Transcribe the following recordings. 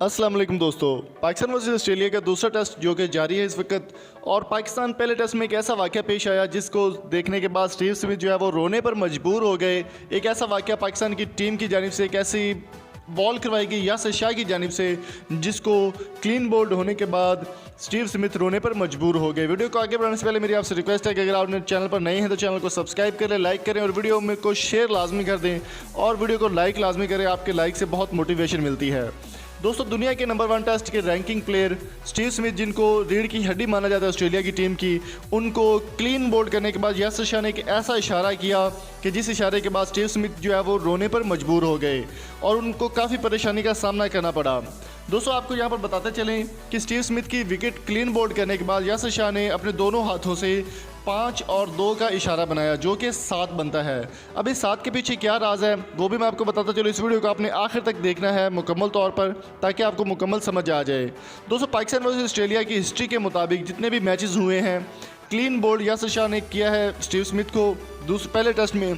अस्सलाम वालेकुम दोस्तों। पाकिस्तान वर्सेस ऑस्ट्रेलिया का दूसरा टेस्ट जो कि जारी है इस वक्त, और पाकिस्तान पहले टेस्ट में एक ऐसा वाक़या पेश आया जिसको देखने के बाद स्टीव स्मिथ जो है वो रोने पर मजबूर हो गए। एक ऐसा वाक़या पाकिस्तान की टीम की जानिब से एक ऐसी बॉल करवाई गई यासिर शाह की जानिब से जिसको क्लीन बोल्ड होने के बाद स्टीव स्मिथ रोने पर मजबूर हो गए। वीडियो को आगे बढ़ाने से पहले मेरी आपसे रिक्वेस्ट है कि अगर आपने चैनल पर नए हैं तो चैनल को सब्सक्राइब करें, लाइक करें और वीडियो में को शेयर लाजमी कर दें और वीडियो को लाइक लाजमी करें। आपके लाइक से बहुत मोटिवेशन मिलती है। दोस्तों, दुनिया के नंबर 1 टेस्ट के रैंकिंग प्लेयर स्टीव स्मिथ, जिनको रीढ़ की हड्डी माना जाता है ऑस्ट्रेलिया की टीम की, उनको क्लीन बोल्ड करने के बाद यासिर शाह ने एक ऐसा इशारा किया कि जिस इशारे के बाद स्टीव स्मिथ जो है वो रोने पर मजबूर हो गए और उनको काफ़ी परेशानी का सामना करना पड़ा। दोस्तों, आपको यहाँ पर बताते चलें कि स्टीव स्मिथ की विकेट क्लीन बोल्ड करने के बाद यासिर शाह ने अपने दोनों हाथों से 5 और 2 का इशारा बनाया जो कि 7 बनता है। अब इस 7 के पीछे क्या राज है वो भी मैं आपको बताता चलूँ। इस वीडियो को आपने आखिर तक देखना है मुकम्मल तौर पर ताकि आपको मुकम्मल समझ आ जाए। दोस्तों, पाकिस्तान वर्सेस ऑस्ट्रेलिया की हिस्ट्री के मुताबिक जितने भी मैचेस हुए हैं, क्लीन बोल्ड यासिर शाह ने किया है स्टीव स्मिथ को पहले टेस्ट में।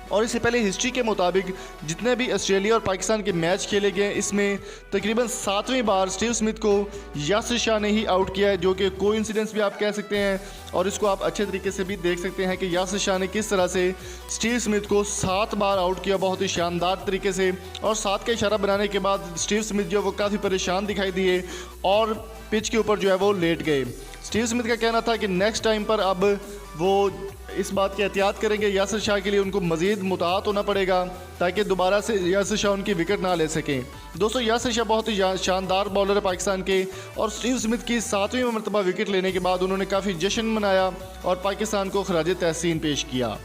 और इससे पहले हिस्ट्री के मुताबिक जितने भी ऑस्ट्रेलिया और पाकिस्तान के मैच खेले गए, इसमें तकरीबन 7वीं बार स्टीव स्मिथ को यासिर शाह ने ही आउट किया है, जो कि कोइंसिडेंस भी आप कह सकते हैं। और इसको आप अच्छे तरीके से भी देख सकते हैं कि यासिर शाह ने किस तरह से स्टीव स्मिथ को 7 बार आउट किया, बहुत ही शानदार तरीके से। और 7 का इशारा बनाने के बाद स्टीव स्मिथ जो वो काफ़ी परेशान दिखाई दिए और पिच के ऊपर जो है वो लेट गए। स्टीव स्मिथ का कहना था कि नेक्स्ट टाइम पर अब वो इस बात की एहतियात करेंगे, यासिर शाह के लिए उनको मज़ीद मुताहत होना पड़ेगा ताकि दोबारा से यासिर शाह उनकी विकेट ना ले सकें। दोस्तों, यासिर शाह बहुत ही शानदार बॉलर है पाकिस्तान के, और स्टीव स्मिथ की 7वीं मरतबा विकेट लेने के बाद उन्होंने काफ़ी जश्न मनाया और पाकिस्तान को खराज तहसीन पेश किया।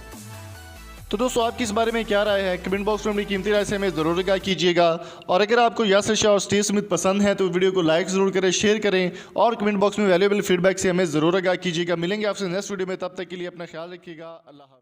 तो दोस्तों, आपकी इस बारे में क्या राय है? कमेंट बॉक्स में अपनी कीमती राय से हमें ज़रूर आगाह कीजिएगा। और अगर आपको यासिर शाह और स्टीव स्मिथ पसंद है तो वीडियो को लाइक ज़रूर करें, शेयर करें और कमेंट बॉक्स में वैल्यूएबल फीडबैक से हमें ज़रूर आगाह कीजिएगा। मिलेंगे आपसे नेक्स्ट वीडियो में, तब तक के लिए अपना ख्याल रखिएगा। अल्लाह हाफ़िज़।